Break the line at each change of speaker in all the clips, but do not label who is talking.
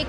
1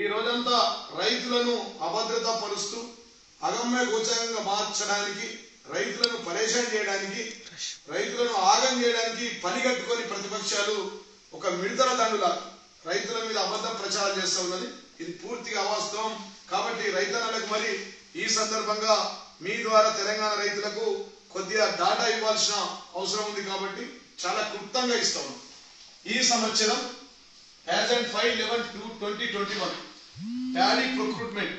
ఈ రోజంతా రైతులను అభద్రత పరుస్తూ అగమ్య గోచరంగా మార్చడానికి, రైతులను పరేషాన్ చేయడానికి, రైతులను ఆగం చేయడానికి పనిగట్టుకొని ప్రతిపక్షాలు ఒక మిడతల దండులా రైతుల మీద అబద్ధ ప్రచారం చేస్తూ ఉన్నది। ఇది పూర్తిగా అవాస్తవం। కాబట్టి రైతన్నలకు మరి ఈ సందర్భంగా మీ ద్వారా తెలంగాణ రైతులకు కొద్దిగా డాటా ఇవ్వాల్సిన అవసరం ఉంది కాబట్టి చాలా క్లుప్తంగా ఇస్తాం। ఈ సంవత్సరం as and 5/11/2021 paddy procurement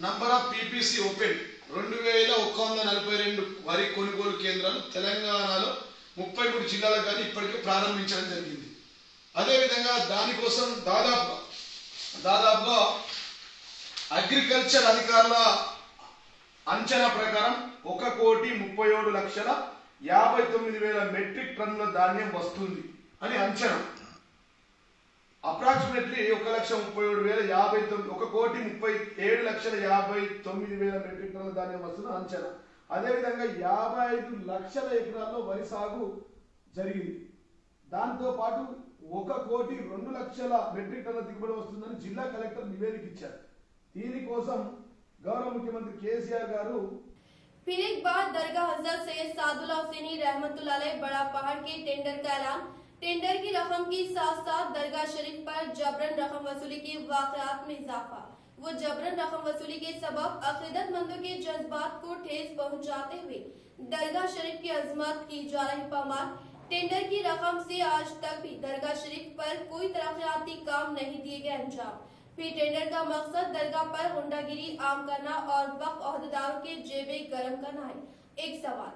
number of PPC open 2142 వరి కొనుగోలు కేంద్రాలు తెలంగాణలో 33 జిల్లాలకు కానీ ఇప్పటికే ప్రారంభించడం జరిగింది। అదేవిధంగా దానికోసం దాదాపుగా అగ్రికల్చర్ అధికారుల అంచనా ప్రకారం 1,37,59,000 మెట్రిక్ టన్నుల ధాన్యం వస్తుంది అని అంచనా। అప్రాక్సిమేట్లీ 1,37,59,000 మెట్రిక్ టన్నుల ధాన్యం వస్తుంది అంచనా। అదేవిధంగా 55 లక్షల ఎకరాల్లో వరి సాగు జరిగింది। దాంతో పాటు 1,02,00,000 మెట్రిక్ టన్నుల దిగుబడి వస్తుందని జిల్లా కలెక్టర్ నివేదిక ఇచ్చారు। దీనికోసం गौरव मुख्यमंत्री केसीआर गारू
फिर एक बार दरगाह हजरत सैयद सादुल्लाह हुसैनी रहमतुल्लाह अलैह बड़ा पहाड़ के टेंडर का ऐलान। टेंडर की रकम के साथ साथ दरगाह शरीफ पर जबरन रकम वसूली के वाकयात में इजाफा। वो जबरन रकम वसूली के सबब अकीदतमंदों के जज्बात को ठेस पहुंचाते हुए दरगाह शरीफ की अजमत की जा रही पामाल। टेंडर की रकम से आज तक भी दरगाह शरीफ पर कोई तरक्याती काम नहीं दिए गए अंजाम। फिर टेंडर का मकसद दरगाह पर गुंडागिरी आम करना और वक्फ अहदेदारों के जेबें गर्म करना है। एक सवाल।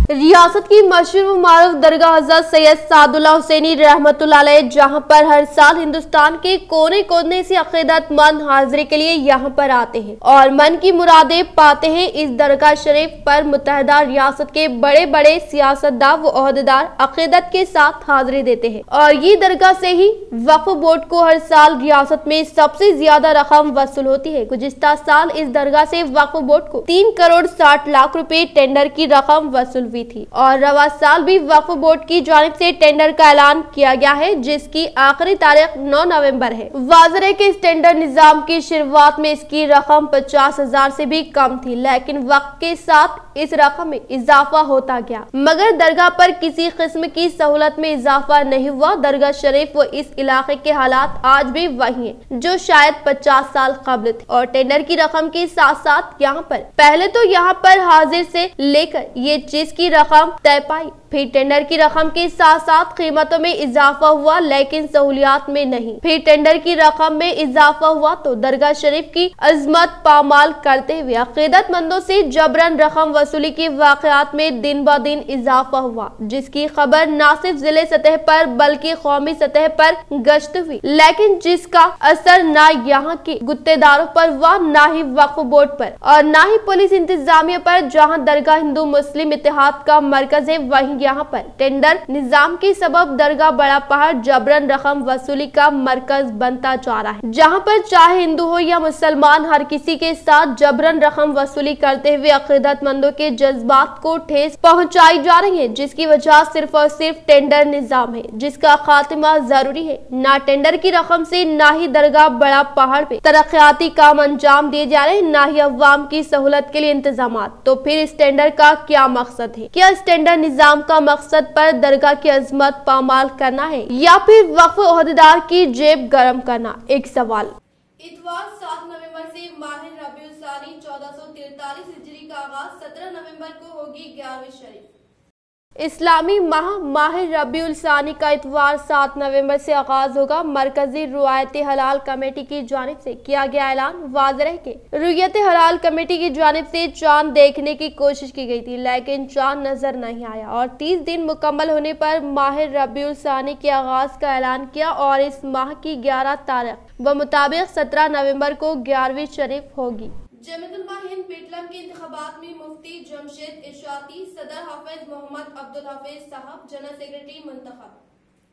रियासत की मशहूर मारूफ दरगाह हज़रत सैयद सादुल्लाह हुसैनी रहमतुल्लाह अलैह, जहां पर हर साल हिंदुस्तान के कोने कोने से अकीदतमंद हाजिरी के लिए यहां पर आते हैं और मन की मुरादें पाते हैं। इस दरगाह शरीफ पर मुत्तहदा रियासत के बड़े बड़े सियासतदान व ओहदेदार अकीदत के साथ हाजिरी देते हैं और ये दरगाह से ही वक्फ बोर्ड को हर साल रियासत में सबसे ज्यादा रकम वसूल होती है। गुज़िश्ता साल इस दरगाह से वक्फ बोर्ड को 3 करोड़ 60 लाख रुपए टेंडर की रकम वसूल थी और रवा साल भी वक्फ बोर्ड की जानिब से टेंडर का ऐलान किया गया है, जिसकी आखिरी तारीख 9 नवंबर है। वाज़ेह है कि इस टेंडर निजाम की शुरुआत में इसकी रकम 50,000 से भी कम थी, लेकिन वक्त के साथ इस रकम में इजाफा होता गया, मगर दरगाह पर किसी किस्म की सहूलत में इजाफा नहीं हुआ। दरगाह शरीफ व इस इलाके के हालात आज भी वही हैं जो शायद 50 साल कबल थे और टेंडर की रकम के साथ साथ यहाँ पर पहले तो यहाँ पर हाजिर से लेकर ये चीज की रकम तय पाई, फिर टेंडर की रकम के साथ साथ कीमतों में इजाफा हुआ लेकिन सहूलियात में नहीं। फिर टेंडर की रकम में इजाफा हुआ तो दरगाह शरीफ की अजमत पामाल करते हुए अकीदतमंदों से जबरन रकम वसूली के वाकयात में दिन ब दिन इजाफा हुआ, जिसकी खबर न सिर्फ जिले सतह पर बल्कि कौमी सतह पर गश्त हुई, लेकिन जिसका असर न यहाँ के गुत्तेदारों पर व न ही वक्फ बोर्ड पर और न ही पुलिस इंतजामिया पर। जहाँ दरगाह हिंदू मुस्लिम इत्तेहाद का मरकज है, वहीं यहाँ पर टेंडर निजाम के सबब दरगाह बड़ा पहाड़ जबरन रकम वसूली का मरकज बनता जा रहा है, जहाँ पर चाहे हिंदू हो या मुसलमान हर किसी के साथ जबरन रकम वसूली करते हुए अकीदतमंदों के जज्बात को ठेस पहुँचाई जा रही है, जिसकी वजह सिर्फ और सिर्फ टेंडर निजाम है, जिसका खात्मा जरूरी है। न टेंडर की रकम से न ही दरगाह बड़ा पहाड़ पे तरक्याती काम अंजाम दिए जा रहे, न ही अवाम की सहूलत के लिए इंतजाम। तो फिर इस टेंडर का क्या मकसद है? क्या इस टेंडर निजाम का मकसद पर दरगाह की अजमत पामाल करना है या फिर वक्फ ओहदेदार की जेब गरम करना? एक सवाल। इतवार 7 नवंबर से माह रबीउल सानी 1443 हिजरी का आगाज 17 नवंबर को होगी 11वीं शरीफ। इस्लामी माह रबीउल सानी का इतवार 7 नवंबर से आगाज होगा। मरकजी रुआयत हलाल कमेटी की जानिब से किया गया ऐलान। वाज़ेह है कि रुआयत हलाल कमेटी की जानिब से चांद देखने की कोशिश की गई थी, लेकिन चांद नजर नहीं आया और 30 दिन मुकम्मल होने पर माह रबीउल सानी के आगाज का ऐलान किया और इस माह की 11 तारीख व मुताबिक 17 नवंबर को 11वीं शरीफ होगी। जमीयत उलमा हिंद पेटलम के इंतखाबात में मुफ्ती जमशेद इरशादी, सदर हाफिज मोहम्मद अब्दुल हफीज साहब, जनरल सेक्रेटरी मुंतखब।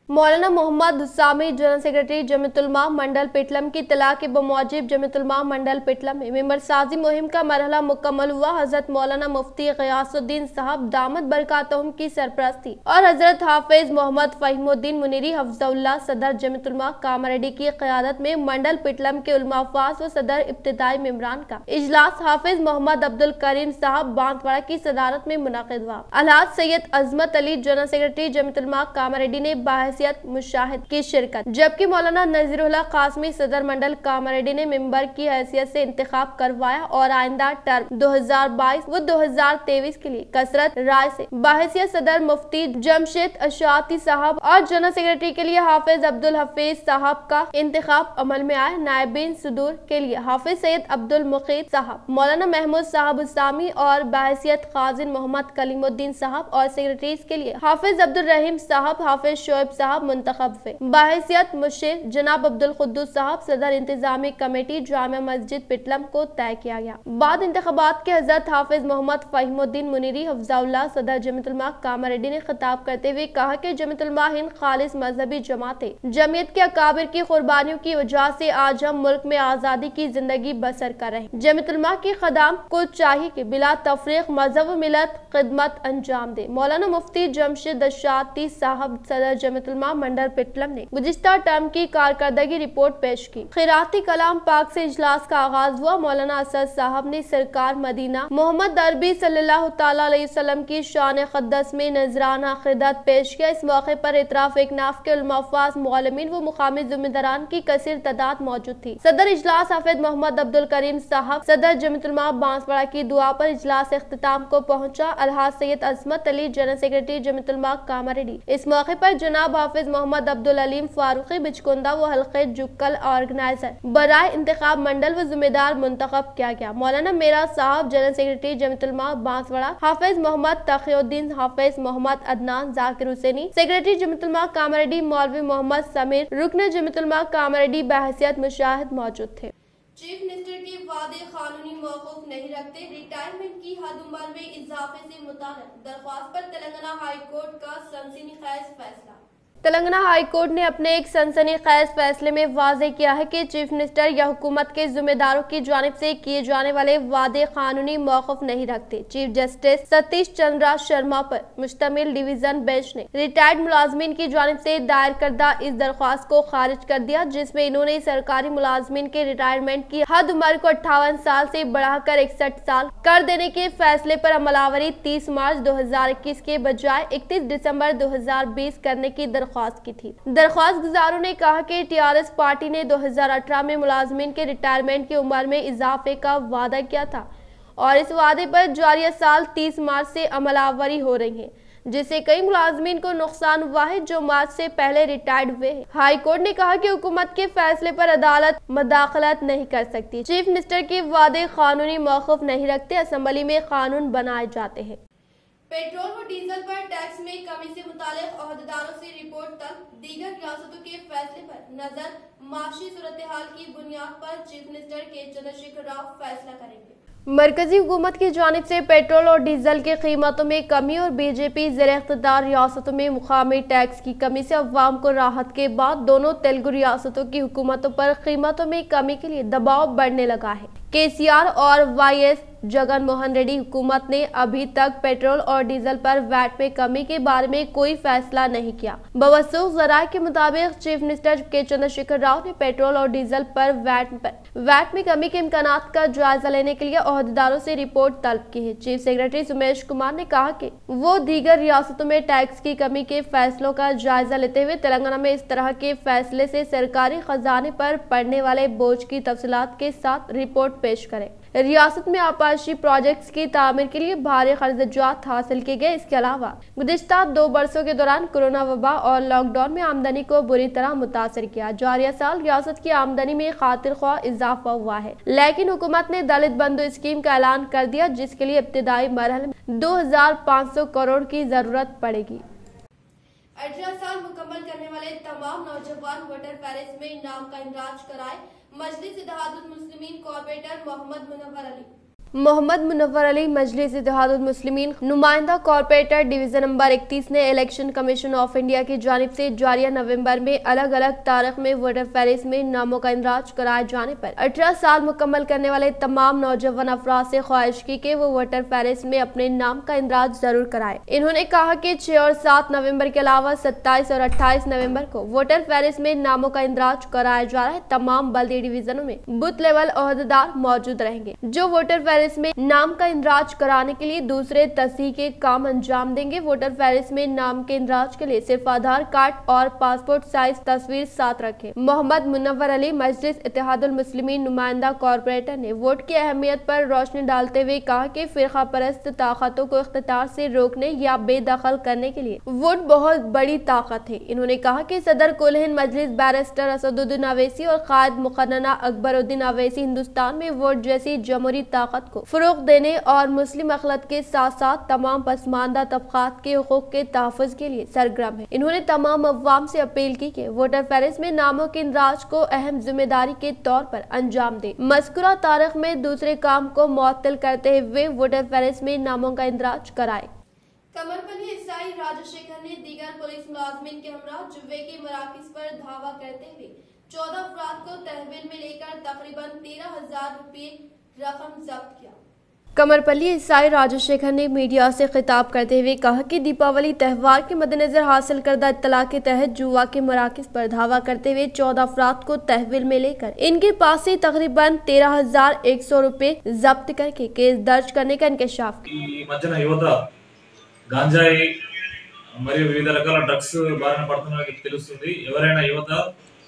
मौलाना मोहम्मद हुसामी, जनरल सेक्रेटरी जमीयत उलमा मंडल पेटलम की इत्तला के बमौजिब जमीयत उलमा मंडल पेटलम में मेंबर साजी मुहिम का मरहला मुकम्मल हुआ। हजरत मौलाना मुफ्ती गियासुद्दीन साहब दामत बरकातहुम की सरपरस्ती और हजरत हाफिज मोहम्मद फहीमुद्दीन मुनीरी हफ्ज़हुल्लाह, सदर जमीयत उलमा कामारेड्डी की क़यादत में मंडल पेटलम के उलमा अफ़वाज़ व सदर इब्तिदाई मेंबरान का इजलास हाफिज मोहम्मद अब्दुल करीम साहब बांसवाड़ा की सदारत में मुनाकिद हुआ। अलहाज सैयद अजमत अली, जनरल सेक्रेटरी जमीयत उलमा कामारेड्डी ने मुशाहिद की शिरकत, जबकि मौलाना नज़ीरुल्लाह कासमी, सदर मंडल कामारेड्डी ने मेंबर की हैसियत से इंतखाब करवाया और आइंदा टर्म 2022 व 2023 के लिए कसरत राय से बाहसियत सदर मुफ्ती जमशेद इरशादी साहब और जनरल सेक्रेटरी के लिए हाफिज अब्दुल हफीज साहब का इंतखाब अमल में आए। नायबीन सुदूर के लिए हाफिज सैयद अब्दुल मुकीद साहब, मौलाना महमूद साहब उसामी और बाहसियत खाजिन मोहम्मद कलीमुद्दीन साहब और सेक्रेटरीज के लिए हाफिज अब्दुल रहीम साहब, हाफिज शोएब साहब मुंतखब हुए। बाहसियत मुशीर जनाब अब्दुल कुद्दूस साहब, सदर इंतजामी कमेटी जामिया मस्जिद पेटलम को तय किया गया। बाद इंतखाबात के हजरत हाफिज मोहम्मद फहीमुद्दीन मुनीरी हफ्ज़हुल्लाह, सदर जमीयत उलमा कामारेड्डी ने खिताब करते हुए कहा कि जमीयत उलमा हिंद खालिस मजहबी जमात है। जमीयत के अकाबिर की कुर्बानियों की वजह से आज हम मुल्क में आजादी की जिंदगी बसर कर रहे हैं। जमीयत उलमा के खदाम को चाहिए कि बिला तफरीक मजहब व मिलत खिदमत अंजाम दे। मौलाना मुफ्ती जमशेद इरशादी साहब, सदर जमीयत उलमा मंडल पेटलम ने गुज़िश्ता टर्म की कारकर्दगी रिपोर्ट पेश की। खिराती कलाम पाक से इजलास का आगाज हुआ। मौलाना असद साहब ने सरकार मदीना मोहम्मद अरबी सल्लल्लाहु तआला अलैहि वसल्लम की शान क़द्दस में नजराना अक़ीदत पेश किया। इस मौके पर इतराफ एकनाफ के उलमा अफ़वाज़, मुअल्लिमीन व मुक़ामी ज़िम्मेदारान की कसीर तादाद मौजूद थी। सदर इजलास हाफिज मोहम्मद अब्दुल करीम साहब, सदर जमीयत उलमा बांसवाड़ा की दुआ पर इजलास इख्तिताम को पहुंचा। अलहाज सैयद अजमत अली, जनरल सेक्रेटरी जमीयत उलमा कामारेड्डी, इस मौके पर जनाब हाफिज मोहम्मद अब्दुल अलीम फारूकी बिचकुंदा व हल्के जुक्कल ऑर्गेनाइजर बराए इंतखाब मंडल व जिम्मेदार मुंतखब किया गया। मौलाना मेरा साहब जनरल सेक्रेटरी जमीयतुल उलमा बांसवाड़ा, हाफिज मोहम्मद तकीउद्दीन, हाफिज मोहम्मद अदनान, जाकिर हुसैनी सेक्रेटरी जमीयतुल उलमा कामरेड्डी, मौलवी मोहम्मद समीर रुकन जमीयतुल उलमा कामरेड्डी बहैसियत मुशाहिद मौजूद थे। चीफ मिनिस्टर के वादे कानूनी मौकूफ नहीं रखते, रिटायरमेंट की हद उम्र में इजाफे से मुताल्लिक दरख्वास्त पर तेलंगाना हाई कोर्ट का सनसनीखेज फैसला। तेलंगाना हाई कोर्ट ने अपने एक सनसनीखेज फैसले में वाज़ेह किया है कि चीफ मिनिस्टर या हुकूमत के जिम्मेदारों की जानिब से किए जाने वाले वादे कानूनी मौक़िफ़ नहीं रखते। चीफ जस्टिस सतीश चंद्रा शर्मा पर मुश्तमिल डिवीजन बेंच ने रिटायर्ड मुलाजमीन की जानिब से दायर करदा इस दरख्वास्त को खारिज कर दिया, जिसमें इन्होंने सरकारी मुलाजमीन के रिटायरमेंट की हद उम्र को 58 साल से बढ़ाकर 61 साल कर देने के फैसले पर अमलावरी 30 मार्च 2021 के बजाय 31 दिसंबर 2020 करने की दरख्वास्त की थी। दरख्वास्त गुजारों ने कहा कि टीआरएस पार्टी ने 2018 में मुलाजमीन के रिटायरमेंट की उम्र में इजाफे का वादा किया था और इस वादे पर जारिया साल 30 मार्च से अमलावरी हो रही है, जिससे कई मुलाजमीन को नुकसान हुआ है जो मार्च से पहले रिटायर्ड हुए हैं। हाई कोर्ट ने कहा कि हुकूमत के फैसले पर अदालत मदाखलत नहीं कर सकती। चीफ मिनिस्टर के वादे कानूनी मौक़िफ़ नहीं रखते, असेंबली में कानून बनाए जाते हैं। पेट्रोल व डीजल पर टैक्स में कमी से मुतालिक ओहदेदारों से रिपोर्ट तक, दीगर रियासतों के फैसले पर नजर, माशी सूरत हाल की बुनियाद पर चीफ मिनिस्टर के चंद्रशेखर राव फैसला करेंगे। मरकजी हुकूमत की जानिब से पेट्रोल और डीजल की कीमतों में कमी और बीजेपी ज़ेर-इख्तियार रियासतों में मुकामी टैक्स की कमी से अवाम को राहत के बाद दोनों तेलुगु रियासतों की हुकूमतों पर कीमतों में कमी के लिए दबाव बढ़ने लगा है। केसीआर और वाईएस जगन मोहन रेड्डी हुकूमत ने अभी तक पेट्रोल और डीजल पर वैट में कमी के बारे में कोई फैसला नहीं किया। बवसूख ज़राए के मुताबिक चीफ मिनिस्टर के चंद्रशेखर राव ने पेट्रोल और डीजल पर वैट में कमी के इम्कानात का जायजा लेने के लिए ओहदेदारों से रिपोर्ट तलब की है। चीफ सेक्रेटरी सुमेश कुमार ने कहा कि वो दीगर रियासतों में टैक्स की कमी के फैसलों का जायजा लेते हुए तेलंगाना में इस तरह के फैसले से सरकारी खजाने पर पड़ने वाले बोझ की तफसीलात के साथ रिपोर्ट पेश करें। रियासत में आपाशी प्रोजेक्ट्स की तामीर के लिए भारी खर्चात हासिल किए गए। इसके अलावा गुज़िश्ता 2 बरसों के दौरान कोरोना वबा और लॉकडाउन में आमदनी को बुरी तरह मुतासर किया। जारिया साल रियासत की आमदनी में खातिर ख्वाह इजाफा हुआ है, लेकिन हुकूमत ने दलित बंधु स्कीम का ऐलान कर दिया, जिसके लिए इब्तिदाई मरहले में 2500 करोड़ की जरूरत पड़ेगी। 18 साल मुकम्मल करने वाले तमाम नौजवान वोटर फहरिस्त में नाम का इंदराज कराए। मजलिस इत्तेहादुल मुस्लिमीन कॉर्पोरेटर मोहम्मद मुनव्वर अली मजलिस इत्तेहादुल मुस्लिमीन नुमाइंदा कॉर्पोरेटर डिवीजन नंबर 31 ने इलेक्शन कमीशन ऑफ इंडिया की जानिब से जारिया नवंबर में अलग अलग तारीख में वोटर फहरिस्त में नामों का इंदराज कराए जाने पर 18 साल मुकम्मल करने वाले तमाम नौजवान अफराद से ख्वाहिश की कि वो वोटर फहरिस्त में अपने नाम का इंदराज जरूर कराए। इन्होंने कहा कि 6 और 7 नवम्बर के अलावा 27 और 28 नवम्बर को वोटर फहरिस्त में नामों का इंदराज कराया जा रहा है। तमाम बल्दी डिवीजनों में बूथ लेवल ओहदेदार मौजूद रहेंगे जो वोटर फहरिस्त में नाम का इंदराज कराने के लिए दूसरे तस्दीक के काम अंजाम देंगे। वोटर फहरिस्त में नाम के इंदराज के लिए सिर्फ आधार कार्ड और पासपोर्ट साइज तस्वीर साथ रखें। मोहम्मद मुनव्वर अली मजलिस इत्तेहादुल मुस्लिमीन नुमाइंदा कॉर्पोरेटर ने वोट की अहमियत पर रोशनी डालते हुए कहा कि फिरका परस्त ताकतों को इख्तियार से रोकने या बेदखल करने के लिए वोट बहुत बड़ी ताकत है। इन्होंने कहा कि सदर कुल हिंद मजलिस बैरिस्टर असदुद्दीन अवैसी और कायद मुकर्रना अकबरुद्दीन अवैसी हिंदुस्तान में वोट जैसी जमहूरी ताकत को फरोग देने और मुस्लिम अखलत के साथ साथ तमाम पसमानदा तबकात के हुकूक के तहफ़्फ़ुज़ के लिए सरगर्म है। इन्होंने तमाम अवाम से अपील की कि वोटर फहरिस्त में नामों के इंदराज को अहम जिम्मेदारी के तौर पर अंजाम दे। मज़कूरा तारीख में दूसरे काम को मुअत्तल करते हुए वोटर फहरिस्त में नामों का इंदराज कराए। कमरपल्ली एसआई राजशेखर ने दीगर पुलिस मुलाजमीन के हमरा जुब्बे के मराकज़ पर धावा करते हुए 14 अफराद को तहवील में लेकर तकरीबन 13,000 रुपये रकम जब्त किया। कमरपल्ली एसआई राजशेखर ने मीडिया से खिताब करते हुए कहा कि दीपावली त्यौहार के मद्देनजर हासिल करदा इत्तला के तहत जुआ के मराकज़ पर धावा करते हुए 14 अफराद को तहवील में लेकर इनके पास से तकरीबन 13,100 रुपये जब्त करके केस दर्ज करने का इंकशाफ किया।
गांजाई మరియు వివిధ రకాల డ్రగ్స్ బారిన పడుతున్నకి తెలుస్తుంది। ఎవరైనా యువత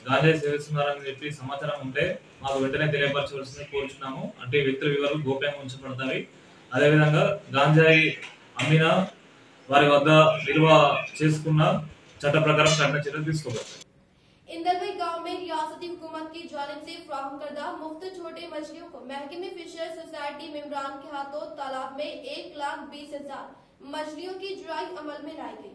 గాంజాయి సేవిస్తున్నారని చెప్పి సమాచారం ఉంటే మాకు వెంటనే తెలియపరచవలసింది కోరుచున్నాము। అంటే వ్యక్తుల వివరాలు గోప్యంగా ఉంచబడతాయి। అదేవిధంగా గాంజాయి అమ్మిన వారి వద్ద నిల్వ చేసుకున్న చట్ట ప్రకారం కఠిన చర్యలు తీసుకోబడతాయి.
इंदलवई गांव में रियासती हुकूमत की जानिब से फ्राहम करदा मुफ्त छोटे मछलियों को महकमे फिशर सोसाइटी मेम्बरान के हाथों तालाब में 1,20,000 मछलियों की जुराई अमल में लाई गई।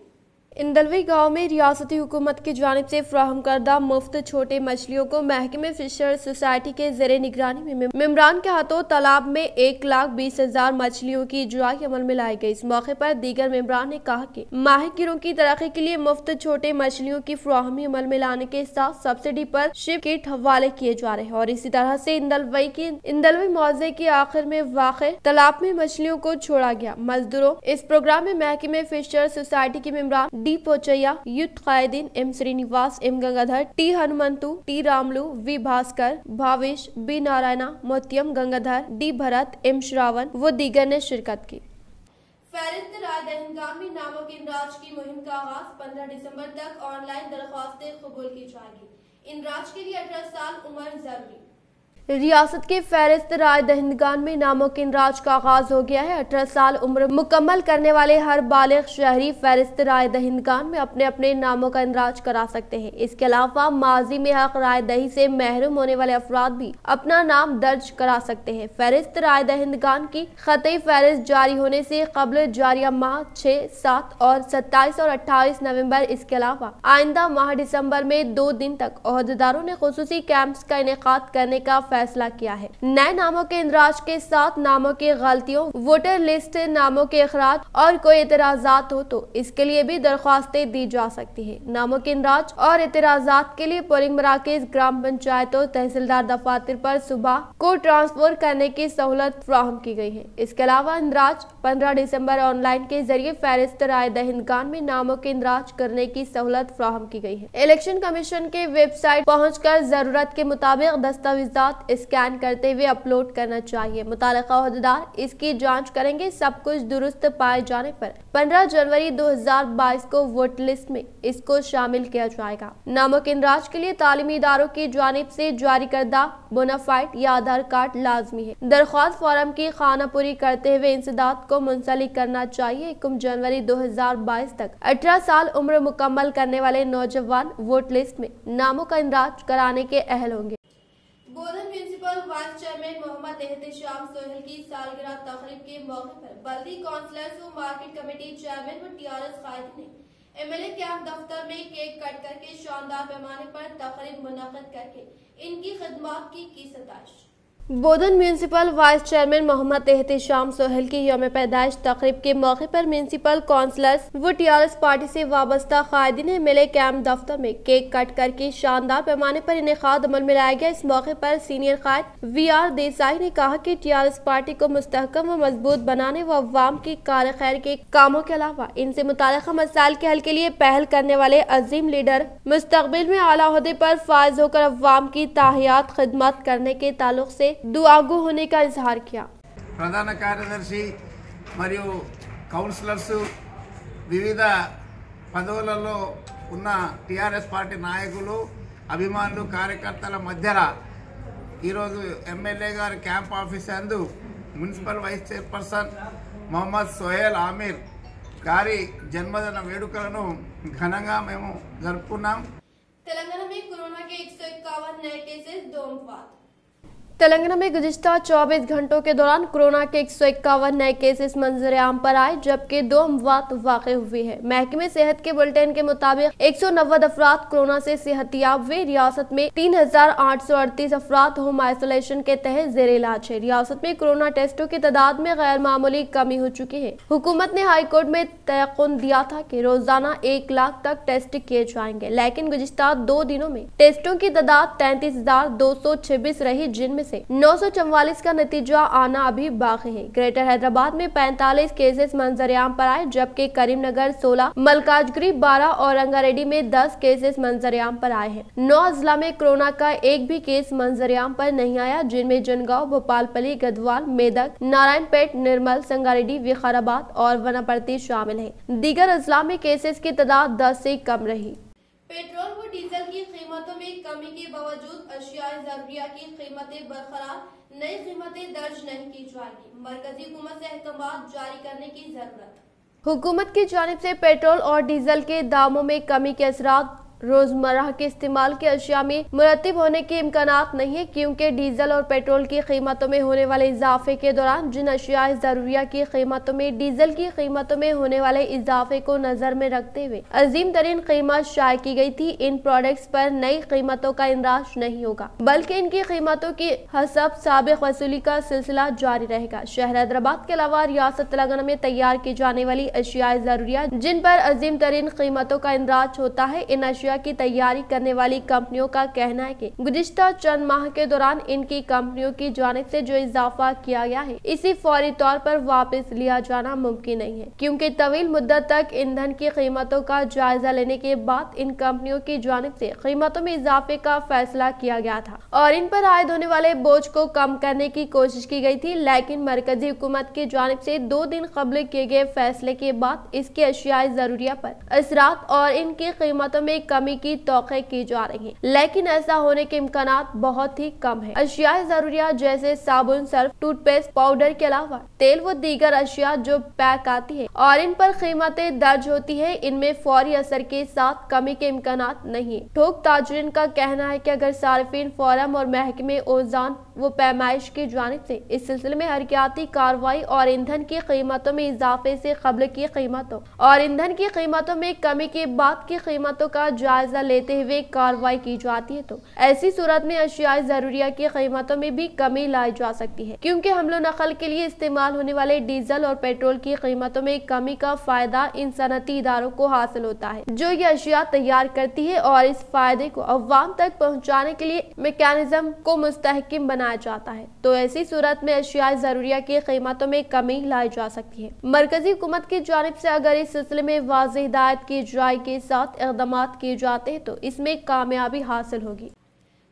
इंदलवई गांव में रियासती हुकूमत की जानिब से फ्राहम करदा मुफ्त छोटे मछलियों को महकमे फिशर सोसाइटी के ज़ेरे निगरानी में मेम्बरान के हाथों तालाब में 1,20,000 मछलियों की जुराई अमल में लाई गई। इस मौके पर दीगर मेम्बरान ने कहा कि माहिगिरों की तरक्की के लिए मुफ्त छोटे मछलियों की फ्राहमी अमल में लाने के साथ सब्सिडी पर शिप किट हवाले किए जा रहे हैं और इसी तरह से इंदलवई मौजे के आखिर में वाक़े तालाब में मछलियों को छोड़ा गया। मजदूरों इस प्रोग्राम में महकमे फिशर सोसाइटी के मेम्बरान डी पोचैया, यूथ कायदीन M Srinivas, M Gangadhar, T Hanumanthu, T Ramulu, V Bhaskar, Bhavesh, B Narayana, Motiyam Gangadhar, D Bharat, M Shravan व दीगर ने शिरकत की। फहरिस्त राय दहिंदगान में नामों के इंदराज की मुहिम का आगाज 15 दिसंबर तक ऑनलाइन दरख्वास्तें कबूल की जाएगी। इंदराज के लिए 18 साल उम्र जरूरी। रियासत के फहरिस्त राय दहिंदगान में नामों के इंदराज का आगाज हो गया है। 18 साल उम्र मुकम्मल करने वाले हर बालिग शहरी फहरिस्त राय दहिंदगान में अपने अपने नामों का इंदराज करा सकते हैं। इसके अलावा माजी में हक राय दही से महरूम होने वाले अफराद भी अपना नाम दर्ज करा सकते हैं। फहरिस्त राय दहिंदगान की खतई फहरिस्त जारी होने से कबल जारिया माह 6, 7 और 27 और 28 नवंबर, इसके अलावा आइंदा माह दिसंबर में 2 दिन तक ओहदेदारों ने खुसूसी कैंप्स का इनेकाद करने का फैसला किया है। नए नामों के इंदराज के साथ नामों की गलतियों, वोटर लिस्ट नामों के अखराज और कोई एतराजात हो तो इसके लिए भी दरख्वास्तें दी जा सकती है। नामों के इंदराज और एतराजात के लिए पोलिंग मराकज, ग्राम पंचायतों, तहसीलदार दफातर पर सुबह को ट्रांसफर करने की सहूलत फ्राहम की गई है। इसके अलावा इंदराज 15 दिसंबर ऑनलाइन के जरिए फहरिस्त राय दहिंदगान में नामों के इंदराज करने की सहूलत फ्राहम की गई है। इलेक्शन कमीशन के वेबसाइट पहुंचकर जरूरत के मुताबिक दस्तावेजात स्कैन करते हुए अपलोड करना चाहिए। मुतालिका ओहदेदार इसकी जांच करेंगे। सब कुछ दुरुस्त पाए जाने पर 15 जनवरी 2022 को वोट लिस्ट में इसको शामिल किया जाएगा। नामों के इंदराज के लिए तालीमी इदारों की जानिब से जारी करदा बोनाफाइड या आधार कार्ड लाजमी है। दरख्वास्त फॉर्म की खानापुरी करते हुए इंसदाद को मुंसलिक करना चाहिए। 1 जनवरी 2022 तक 18 साल उम्र मुकम्मल करने वाले नौजवान वोट लिस्ट में नामों का इंदराज कराने के अहल होंगे। Bodhan municipal vice chairman Mohammed Ehtesham Sohail की सालगिरह तकरीब के मौके पर बल्दी काउंसलर्स व मार्केट कमेटी चेयरमैन व टीआरएस कायदीन ने एमएलए कैंप दफ्तर में केक कट करके शानदार पैमाने पर तकरीब मुनक्किद करके इनकी खिदमत की सताइश। Bodhan municipal vice chairman Mohammed Ehtesham Sohail की यौम पैदाइश तकरीब के मौके पर म्यूनिसिपल काउंसलर्स व टीआरएस पार्टी से वाबस्ता कायदीन ने एमएलए कैंप दफ्तर में केक कट करके शानदार पैमाने पर इनेकाद अमल में लाया गया। इस मौके पर सीनियर कायद वीआर देसाई ने कहा कि टीआरएस पार्टी को मुस्तहकम व मजबूत बनाने व अवाम की कार खैर के कामों के अलावा इनसे मुताल्लिक़ मसाइल के हल के लिए पहल करने वाले अजीम लीडर मुस्तकबिल में आला ओहदे पर फायज होकर अवाम की ताहियात खिदमत करने के ताल्लुक से दुआगो होने का इजहार किया।
ప్రధాన కార్యదర్శి మరియు కౌన్సిలర్స్ వివిధ పదవులలో ఉన్న టిఆర్ఎస్ పార్టీ నాయకులు, అభిమానులు, కార్యకర్తల మధ్యలో ఈరోజు ఎమ్మెల్యే గారి క్యాంప్ ఆఫీస్ నందు municipal vice chairperson Mohammed Sohail Aamir గారి జన్మదిన వేడుకలను ఘనంగా మేము జరుపుకున్నాం।
तेलंगाना में कोरोना के 151 नए केसेस, 2 वफात। तेलंगाना में गुज़िश्ता 24 घंटों के दौरान कोरोना के 151 नए केसेस मंजर आम पर आए, जबकि 2 अमवात वाक़ हुई है। महकमे सेहत के बुलेटिन के मुताबिक 190 अफराद कोरोना से सेहतियाब हुए। रियासत में 3838 अफराद होम आइसोलेशन के तहत जेर इलाज है। रियासत में कोरोना टेस्टों की तादाद में गैर मामूली कमी हो चुकी है। हुकूमत ने हाई कोर्ट में तयक़ुन दिया था कि रोजाना 1 लाख तक टेस्ट किए जाएंगे, लेकिन गुज़िश्ता 2 दिनों में टेस्टों की तादाद 33,226 रही, जिनमें 944 का नतीजा आना अभी बाकी है। ग्रेटर हैदराबाद में 45 केसेस मंजर-ए-आम पर आए, जबकि करीमनगर 16, मलकाजगिरी 12 और रंगारेड्डी में 10 केसेस मंजर-ए-आम पर आए हैं। 9 अजला में कोरोना का एक भी केस मंजर-ए-आम पर नहीं आया, जिनमें जनगांव, भोपालपल्ली, गढ़वाल, मेदक, नारायणपेट, निर्मल, संगारेड्डी, विकाराबाद और वनापर्ती शामिल हैं। दीगर अजला में केसेस की तादाद 10 से कम रही। पेट्रोल व डीजल की कीमतों में कमी के बावजूद अशियाए ज़रूरिया की कीमतें बरकरार, नई कीमतें दर्ज नहीं की जाएगी। मरकजी हुकूमत से अहकामात जारी करने की जरूरत। हुकूमत की जानिब से पेट्रोल और डीजल के दामों में कमी के असरात रोजमर्रा के इस्तेमाल की अशिया में मुरतब होने के इम्कानात नहीं है, क्योंकि डीजल और पेट्रोल की कीमतों में होने वाले इजाफे के दौरान जिन अशिया ज़रूरिया की कीमतों में डीजल की कीमतों में होने वाले इजाफे को नजर में रखते हुए अजीम तरीन कीमत शाये की गई थी। इन प्रोडक्ट्स पर नई कीमतों का इंदराज नहीं होगा, बल्कि इनकी कीमतों की हसब साबिक वसूली का सिलसिला जारी रहेगा। शहर हैदराबाद के अलावा रियासत तेलंगाना में तैयार की जाने वाली अशिया ज़रूरिया जिन पर अजीम तरीन कीमतों का इंदराज होता है, इन अशिया की तैयारी करने वाली कंपनियों का कहना है कि गुज़िश्ता चंद माह के दौरान इनकी कंपनियों की जानिब से जो इजाफा किया गया है, इसी फौरी तौर पर वापस लिया जाना मुमकिन नहीं है, क्योंकि तवील मुद्दत तक ईंधन की कीमतों का जायजा लेने के बाद इन कंपनियों की जानिब से कीमतों में इजाफे का फैसला किया गया था और इन पर आयद होने वाले बोझ को कम करने की कोशिश की गई थी। लेकिन मरकजी हुकूमत की जानिब से 2 दिन कबल किए गए फैसले के बाद इसकी अशिया ज़रूरिया पर असरात और इनकी कीमतों में कमी की तौक़े की जा रही है, लेकिन ऐसा होने के इम्कानात बहुत ही कम है। अशिया ज़रूरिया जैसे साबुन, सर्फ, टूथपेस्ट, पाउडर के अलावा तेल व दीगर अशिया जो पैक आती है और इन पर कीमतें दर्ज होती है, इनमें फौरी असर के साथ कमी के इम्कानात नहीं है। थोक ताजरीन का कहना है कि अगर सार्फिन फोरम और महकमे ओजान वो पैमाइश की जानिब से इस सिलसिले में हरकियाती कार्रवाई और ईंधन की कीमतों में इजाफे से कबल की कीमतों और ईंधन की कीमतों में कमी के बाद की कीमतों का जायजा लेते हुए कार्रवाई की जाती है, तो ऐसी सूरत में अशिया ज़रूरिया की कीमतों में भी कमी लाई जा सकती है, क्योंकि हमलो नकल के लिए इस्तेमाल होने वाले डीजल और पेट्रोल की कीमतों में कमी का फायदा इन सनती इदारों को हासिल होता है जो ये अशिया तैयार करती है और इस फायदे को अवाम तक पहुँचाने के लिए मैकेनिज्म को मुस्तहकिम बनाया जाता है। तो ऐसी सूरत में अशिया ज़रूरिया की कीमतों में कमी लाई जा सकती है। मरकजी हुकूमत की जानिब से अगर इस सिलसिले में वाज़ेह हिदायत की जाए के साथ इक़दाम किए जाते हैं तो इसमें कामयाबी हासिल होगी।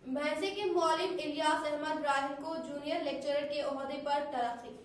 भैंसे के मौलिम इलियास अहमद राहिल को जूनियर लेक्चरर के ओहदे पर तरक्की।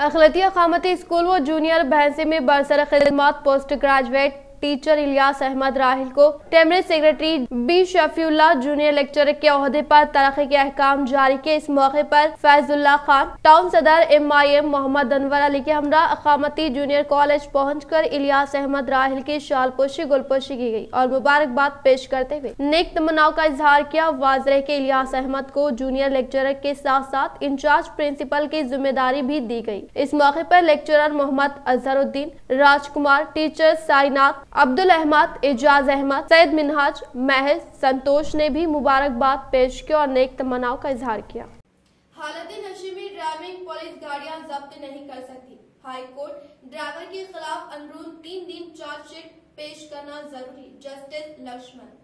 अखिलती अकामती स्कूल व जूनियर भैंसे में बरसर खिदमत post graduate teacher Ilyas Ahmed Rahil को टेमरी secretary B Shafiullah junior lecturer के ओहदे पर तरक्की के अहकाम जारी किए। इस मौके पर फैजुल्लाह खान, टाउन सदर MIM मोहम्मद अनवर अली के हमरा अकामती जूनियर कॉलेज पहुंचकर इलियास अहमद राहिल की शालपोशी गुलपोशी की गई और मुबारकबाद पेश करते हुए नेक तमन्नाओं का इजहार किया। वाज़ेह के इलियास अहमद को जूनियर लेक्चरर के साथ साथ इंचार्ज प्रिंसिपल की जिम्मेदारी भी दी गई। इस मौके पर लेक्चरर मोहम्मद अजहरुद्दीन, राजकुमार, टीचर साइनात, अब्दुल अहमद, एजाज अहमद, सैयद मिनहाज, महज, संतोष ने भी मुबारकबाद पेश की और नेक तमन्नाओं का इजहार किया।
हालत नशे में ड्राइविंग पुलिस गाड़ियां जब्त नहीं कर सकती। हाई कोर्ट ड्राइवर के खिलाफ अंदरून 3 दिन चार्जशीट पेश करना जरूरी। Justice Lakshman.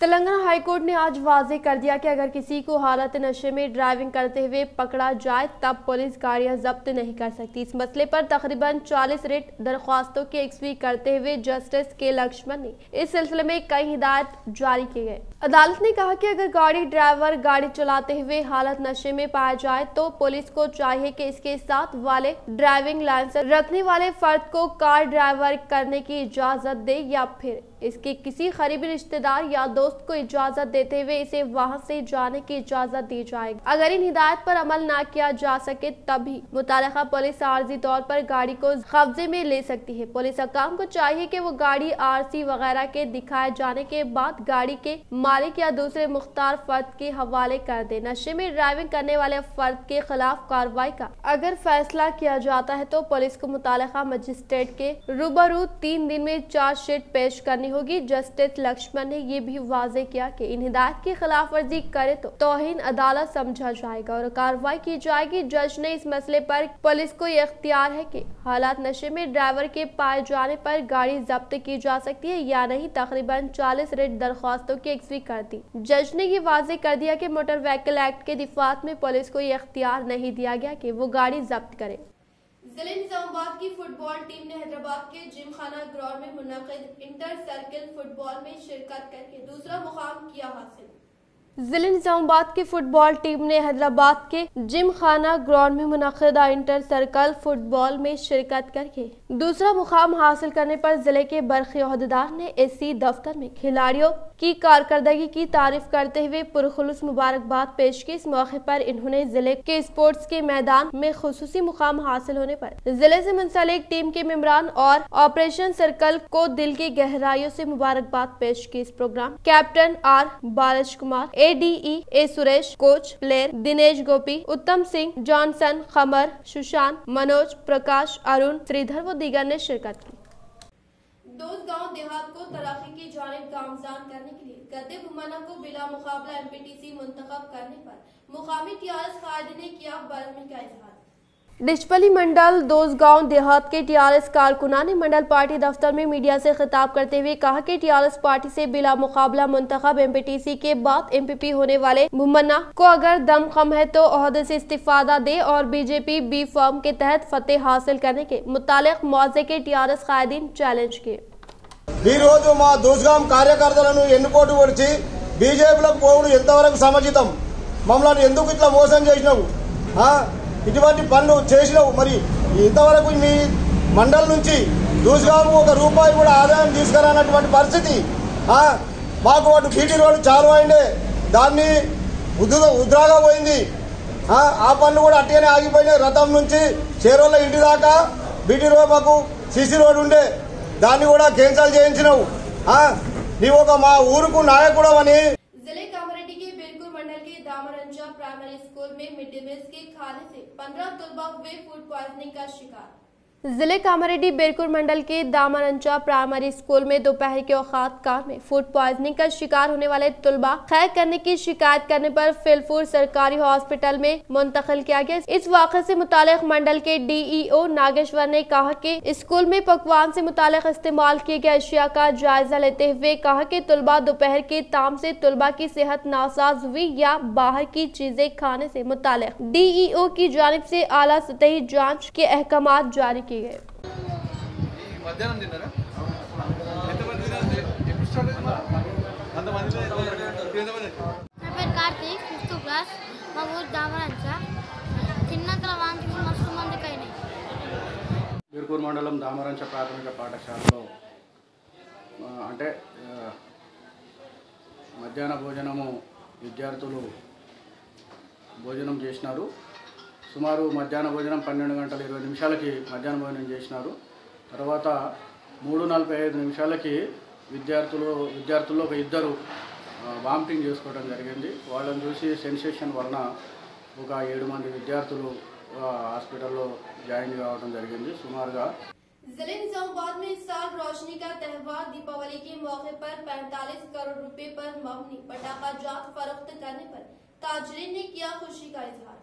Telangana high court ने आज वाज़ेह कर दिया कि अगर किसी को हालत नशे में ड्राइविंग करते हुए पकड़ा जाए तब पुलिस गाड़ियां जब्त नहीं कर सकती। इस मसले पर तकरीबन 40 रिट दरख्वास्तों की यकसवी करते हुए जस्टिस के लक्ष्मण ने इस सिलसिले में कई हिदायत जारी किए गए। अदालत ने कहा कि अगर गाड़ी ड्राइवर गाड़ी चलाते हुए हालत नशे में पाया जाए तो पुलिस को चाहिए कि इसके साथ वाले ड्राइविंग लाइसेंस रखने वाले फर्द को कार ड्राइवर करने की इजाजत दे या फिर इसके किसी करीबी रिश्तेदार या दोस्त को इजाजत देते हुए इसे वहां से जाने की इजाजत दी जाएगी। अगर इन हिदायत पर अमल ना किया जा सके तभी मुतालिका पुलिस आर्जी तौर पर गाड़ी को कब्जे में ले सकती है। पुलिस हकाम को चाहिए कि वो गाड़ी RC वगैरह के दिखाए जाने के बाद गाड़ी के मालिक या दूसरे मुख्तार फर्द के हवाले कर दे। नशे में ड्राइविंग करने वाले फर्द के खिलाफ कार्रवाई का अगर फैसला किया जाता है तो पुलिस को मुतालिका मजिस्ट्रेट के रूबरू 3 दिन में चार्जशीट पेश करनी होगी। जस्टिस लक्ष्मण ने ये भी वाज़ेह किया कि इन हिदायत की खिलाफ वर्जी करे तो तौहीन अदालत समझा जाएगा और कार्रवाई की जाएगी। जज ने इस मसले पर पुलिस को ये इख्तियार है कि हालात नशे में ड्राइवर के पाए जाने पर गाड़ी जब्त की जा सकती है या नहीं। तकरीबन 40 रिट दरख्वास्तों की यकसवी कर दी। जज ने ये वाज़ेह कर दिया कि मोटर व्हीकल एक्ट के दिफात में पुलिस को ये इख्तियार नहीं दिया गया कि वो गाड़ी जब्त करे।
जिले निजामाबाद की फुटबॉल टीम ने हैदराबाद के जिमखाना ग्राउंड में मुनक़िद इंटर सर्किल फुटबॉल में शिरकत करके दूसरा मुकाम किया हासिल।
जिले निजामाबाद की फुटबॉल टीम ने हैदराबाद के जिम खाना ग्राउंड में मुनक़िदा इंटर सर्कल फुटबॉल में शिरकत करके दूसरा मुकाम हासिल करने पर जिले के बरक़ी ओहदेदार ने एससी दफ्तर में खिलाड़ियों की कारकर्दगी की तारीफ करते हुए पुरखुलूस मुबारकबाद पेश की। इस मौके पर इन्होंने जिले के स्पोर्ट्स के मैदान में खुसूसी मुकाम हासिल होने पर जिले से मुंसलिक टीम के मेंबरान और ऑपरेशन सर्कल को दिल की गहराइयों से मुबारकबाद पेश की। इस प्रोग्राम कैप्टन आर बालच Kumar, ADE A Suresh, coach player Dinesh Gopi, Uttam Singh, Johnson, Qamar, Sushant, Manoj, Prakash, Arun, Sridhar व दीगर ने शिरकत की। दोस्त गांव देहात को तरक्की की जानिब गामजान करने के लिए गद्दे भुमाना को बिला मुकाबला MPTC मुंतखब करने पर मुकामी TRS कायदे ने किया बरहमी का इजहार। डिचपली मंडल दोसगांव देहात के TRS कारकुना ने मंडल पार्टी दफ्तर में मीडिया से खिताब करते हुए कहा कि TRS पार्टी से बिला मुकाबला मुंतखब MPTC के बाद MPP होने वाले भुमन्ना को अगर दम कम है तो ओहदे से इस्तीफा दे और BJP B फॉर्म के तहत फतेह हासिल करने के मुतालिक मौजे के TRS कायदीन चैलेंज किए।
दोसगांव कार्यकर्तలను ఎన్నుకోటు వచ్చి బీజేపీలోకి పోవడం ఎంతవరకు సముచితం? మమ్మల్ని ఎందుకు ఇట్లా మోసం చేసినావు? ఇటువంటి పనులు చేసినావు? మరి ఇంతవరకు మీ మండల్ నుంచి దూసుగాము ఒక రూపాయి కూడా ఆదాయం తీసుకురానటువంటి పరిస్థితి. మాకు వాడు బీటీ రోడ్డు చాలు అయిందే, దాన్ని ఉద్రాగా పోయింది. ఆ పనులు కూడా అట్టనే ఆగిపోయినాయి. రథం నుంచి చేరోళ్ళ ఇంటి దాకా బీటీ రోడ్ మాకు సిసి రోడ్ ఉండే, దాన్ని కూడా క్యాన్సిల్ చేయించినావు. నీవు ఒక మా ఊరుకు నాయకుడు అని।
जिले कामरेड्डी के बिरकुर मंडल के दामरंजा प्राइमरी स्कूल में मिड डे मील के खाने से 15 तलबा हुए फूड पॉइजनिंग का शिकार। जिले कामरेड्डी बिरकुर मंडल के दामरंजा प्राइमरी स्कूल में दोपहर के औकात कार में फूड पॉइजनिंग का शिकार होने वाले तलबा खैर करने की शिकायत करने पर फिलफूर सरकारी हॉस्पिटल में मुंतकिल किया गया। इस वाक़े से मुतालिक मंडल के DEO नागेश्वर ने कहा कि स्कूल में पकवान से मुतालिक इस्तेमाल किए गए अशिया का जायजा लेते हुए कहा कि तलबा दोपहर के ताम से तलबा की सेहत नासाज हुई या बाहर की चीजें खाने से मुतालिक DEO की जानिब से आला सतही जाँच के अहकामात जारी किए गए।
कार्तिक 5th क्लास మా ఊరు దామరంచా చిన్నంతల వాంతులు మస్తు మందికైనాయి।
బిర్కూర్ మండలం దామరంచ ప్రాథమిక పాఠశాలలో అంటే మధ్యాహ్న భోజనము విద్యార్థులు భోజనం చేసినారు। సుమారు మధ్యాహ్న భోజనం 12 గంటల 20 నిమిషాలకి మధ్యాహ్న భోజనం చేసినారు। తర్వాత 3:45 నిమిషాలకి విద్యార్థుల్లో ఒక ఇద్దరు వామిటింగ్ చేసుకోవడం జరిగింది। వాళ్ళని చూసి సెన్సేషన్ వలన ఒక 7 మంది విద్యార్థులు హాస్పిటల్లో జాయిన్ కావడం జరిగింది। సుమారుగా
जिले निजामाबाद में इस साल रोशनी का त्यौहार दीपावली के मौके पर 45 करोड़ रुपए पर मबनी पटाखा जात फरोख्त करने पर ताजरीन ने किया खुशी का इजहार।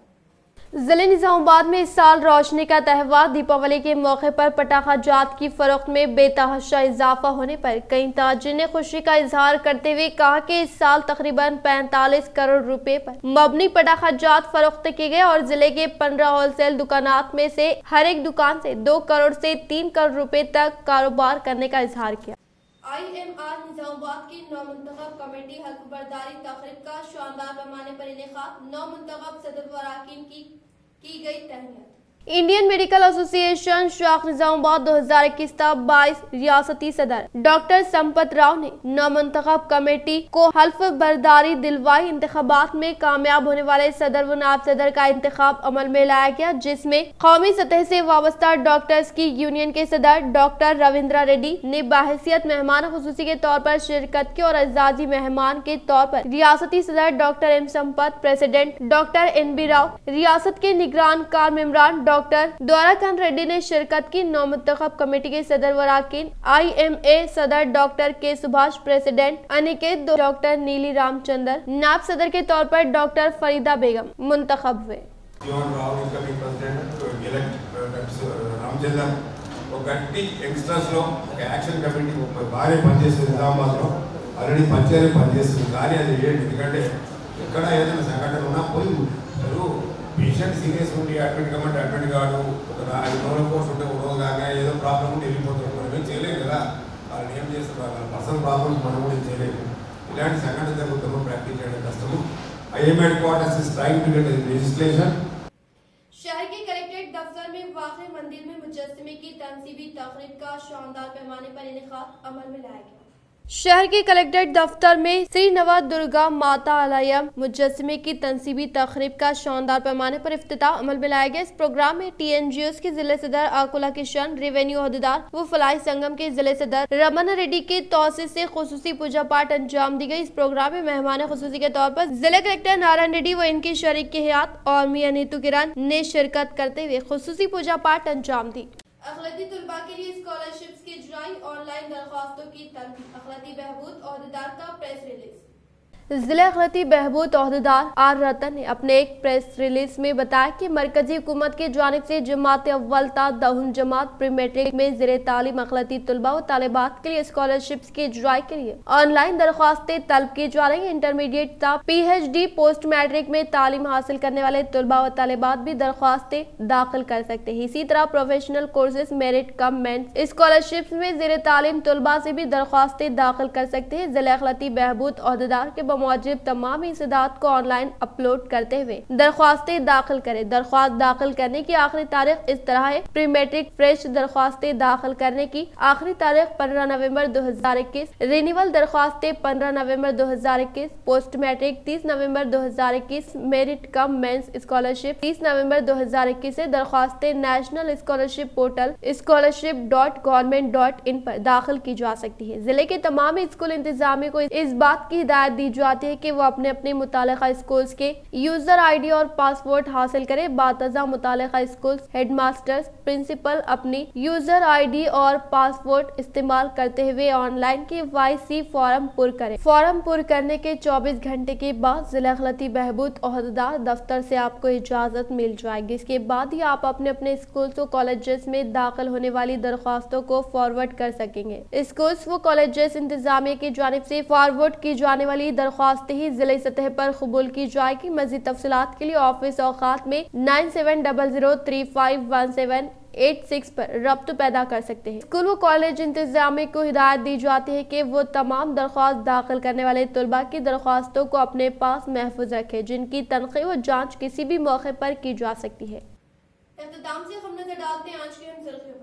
जिले निजामाबाद में इस साल रोशनी का त्यौहार दीपावली के मौके पर पटाखा जात की फरोख्त में बेतहाशा इजाफा होने पर कई ताजिर ने खुशी का इजहार करते हुए कहा कि इस साल तकरीबन 45 करोड़ रुपए पर मबनी पटाखा जात फरोख्त किए गए और जिले के 15 होलसेल दुकानात में से हर एक दुकान से 2 करोड़ से 3 करोड़ रुपए तक कारोबार करने का इजहार किया। IMR निजामाबाद की नौमुंतखब कमेटी हकबरदारी तकरीब का शानदार पैमाने पर इनेकाद, नौमुंतखब सदर व अरकान की गई तहनीत। इंडियन मेडिकल एसोसिएशन शाख निजामाबाद 2021-22 रियासती सदर डॉक्टर संपत राव ने नौमुंतखब कमेटी को हल्फ बर्दारी दिलवाई। इंतखाबात में कामयाब होने वाले सदर व नायब सदर का इंतखाब अमल में लाया गया, जिसमें कौमी सतह से वाबस्ता डॉक्टर्स की यूनियन के सदर डॉक्टर रविंद्रा रेड्डी ने बाहैसियत मेहमान खुसूसी के तौर पर शिरकत की और एजाजी मेहमान के तौर पर रियासती सदर doctor M Sampath, president doctor NB Rao, रियासत के निगरान कार मेंबरान डॉक्टर द्वाराकांत रेड्डी ने शिरकत की। नौमुंतखब कमेटी के सदर व अरकान IMA सदर डॉक्टर के सुभाष, प्रेसिडेंट अनिकेत, डॉक्टर नीली रामचंद्र, नायब सदर के तौर पर डॉक्टर फरीदा बेगम मुंतखब हुए।
పేషెంట్ సీరియస్ ఉండి అడ్మిట్ కమ్మంటే అడ్మిట్ కాదు, ఒక 5 రోజుల కోర్స్ ఉంటే ఒక రోజు కాగా ఏదో ప్రాబ్లం ఉంటే వెళ్ళిపోతారు. మనం ఏం చేయలేము కదా, వాళ్ళని ఏం చేస్తారు, వాళ్ళ పర్సనల్ ప్రాబ్లమ్స్ మనం కూడా చేయలేము. ఇలాంటి సంఘటన జరుగుతామో ప్రాక్టీస్ చేయడం కష్టము. IM headquarters is trying to get a legislation.
शहर के कलेक्ट्रेट दफ्तर में वाक़ मंदिर में मुजस्समे की तनसीबी तकरीब का शानदार पैमाने पर इनेकाद अमल में लाया गया। शहर के कलेक्ट्रेट दफ्तर में श्री नवा दुर्गा माता आलयम मुजस्समे की तनसीबी तकरीब का शानदार पैमाने पर इफ्तिताह अमल में लाया गया। इस प्रोग्राम में TNGOs के जिले सदर आकुला किशन, रेवेन्यू अहदेदार व फलाई संगम के जिले सदर रमन रेड्डी के तौसीर से खुसूसी पूजा पाठ अंजाम दी गई। इस प्रोग्राम में मेहमान खुसूसी के तौर पर जिला कलेक्टर नारायण रेड्डी व इनके शरीक के हयात और मियां नीतू किरण ने शिरकत करते हुए खुसूसी पूजा पाठ अंजाम दी। अखलाती तलबा के लिए स्कॉलरशिप्स की इजराई, ऑनलाइन दरख्वास्तों की तनकीद। अखलाती बहबूद ओहदेदार का प्रेस रिलीज। जिला अखलाती बहबूद ओहदेदार आर रतन ने अपने एक प्रेस रिलीज में बताया कि मरकजी हुकूमत की जानिब से जमात अव्वल ता दहुम जमात प्री मैट्रिक में ज़ेरे तालीम अखलाती तलबा व तालिबात के लिए स्कॉलरशिप्स की इजराई के लिए ऑनलाइन दरख्वास्तें तलब की जा रही हैं। इंटरमीडिएट ता PhD पोस्ट मैट्रिक में तालीम हासिल करने वाले तलबा व तालिबात भी दरख्वास्तें दाखिल कर सकते हैं। इसी तरह professional courses, merit cum means scholarships में ज़ेरे तालीम तलबा से भी दरख्वास्तें दाखिल कर सकते हैं। जिला अखलाती बहबूद ओहदेदार के मौजूद तमाम इंसदाद को ऑनलाइन अपलोड करते हुए दरख्वास्तें दाखिल करें। दरख्वास्त दाखिल करने की आखिरी तारीख इस तरह है। प्री मैट्रिक फ्रेश दरख्वास्तें दाखिल करने की आखिरी तारीख 15 नवंबर 2021, रिन्यूअल दरख्वास्तें 15 नवंबर 2021, पोस्ट मैट्रिक 30 नवंबर 2021, मेरिट कम मेंस स्कॉलरशिप 30 नवंबर 2021 से दरख्वास्तें नेशनल स्कॉलरशिप पोर्टल scholarship.government.in पर दाखिल की जा सकती है। जिले के तमाम स्कूल इंतजामिया को इस बात की हिदायत दी जाती है कि वो अपने अपने मुतालिका स्कूल्स के यूजर ID और पासवर्ड हासिल करें। बातज़ा मुतालिका स्कूल्स हेडमास्टर्स, प्रिंसिपल अपनी यूजर ID और पासवर्ड इस्तेमाल करते हुए ऑनलाइन KYC फॉर्म पुर करें। फॉर्म पुर करने के 24 घंटे के बाद जिला अखलाती बहबूद ओहदेदार दफ्तर से आपको इजाजत मिल जाएगी। इसके बाद ही आप अपने अपने स्कूल्स व कॉलेजेस में दाखिल होने वाली दरख्वास्तों को फॉरवर्ड कर सकेंगे। स्कूल्स व कॉलेजेस इंतजामिया की जानिब से फॉरवर्ड की जाने वाली दरख्वास्तें ही जिले सतह पर कबूल की जाएगी। मज़ीद तफसीलात के लिए ऑफिस औकात में 9700351786 पर रब्त पैदा कर सकते हैं। स्कूल व कॉलेज इंतजामिया को हिदायत दी जाती है कि वो तमाम दरख्वास्त दाखिल करने वाले तलबा की दरख्वास्तों को अपने पास महफूज रखें, जिनकी तनक़ीह व जाँच किसी भी मौके पर की जा सकती है। इख्तिताम से हम नजर डालते हैं आज के हम सुर्खियों पर।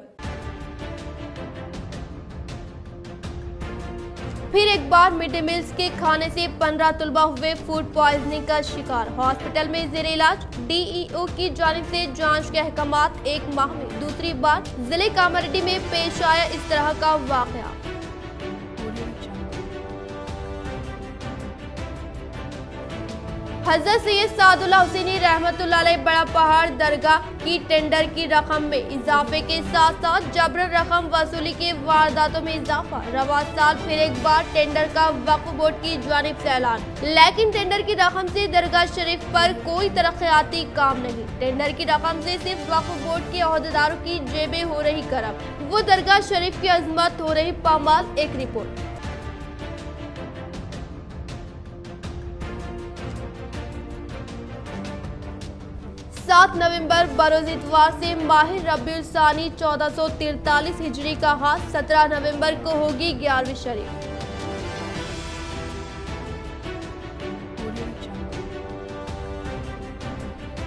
फिर एक बार मिड डे मील्स के खाने से 15 तलबा हुए फूड पॉइजनिंग का शिकार। हॉस्पिटल में जेर इलाज। DEO की जानिब से जांच के अहकामात 1 माह में दूसरी बार जिले कामारेड्डी में पेश आया इस तरह का वाकया। हजरत सैयद सादुल्लाह हुसैनी रहमतुल्लाह अलैह बड़ा पहाड़ दरगाह की टेंडर की रकम में इजाफे के साथ साथ जबरन रकम वसूली के वारदातों में इजाफा। रवा साल फिर एक बार टेंडर का वक्फ बोर्ड की जानिब से ऐलान, लेकिन टेंडर की रकम से दरगाह शरीफ पर कोई तरक्याती काम नहीं। टेंडर की रकम से सिर्फ वक्फ बोर्ड के अहदेदारों की जेबें हो रही गर्म, वो दरगाह शरीफ की अजमत हो रही पामाल। एक रिपोर्ट। 7 नवंबर बरोज इतवार से माह रबीउल सानी 1443 हिजरी का आगाज। 17 नवंबर को होगी 11वीं शरीफ।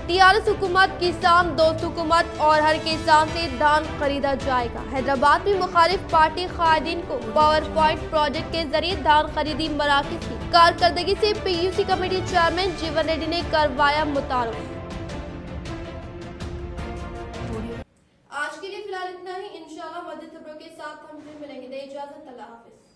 TRS हुकूमत किसान दोस्त हुकूमत और हर किसान से धान खरीदा जाएगा। हैदराबाद में मुखालिफ पार्टी कायदीन को पावर पॉइंट प्रोजेक्ट के जरिए धान खरीदी मराकज की कारकर्दगी से PUC कमेटी चेयरमैन जीवन रेड्डी ने करवाया मुतारुफ। आज के लिए फिलहाल इतना ही। इंशाल्लाह मज़ीद खबरों के साथ हम फिर मिलेंगे। दे इजाजत, अल्लाह हाफिज।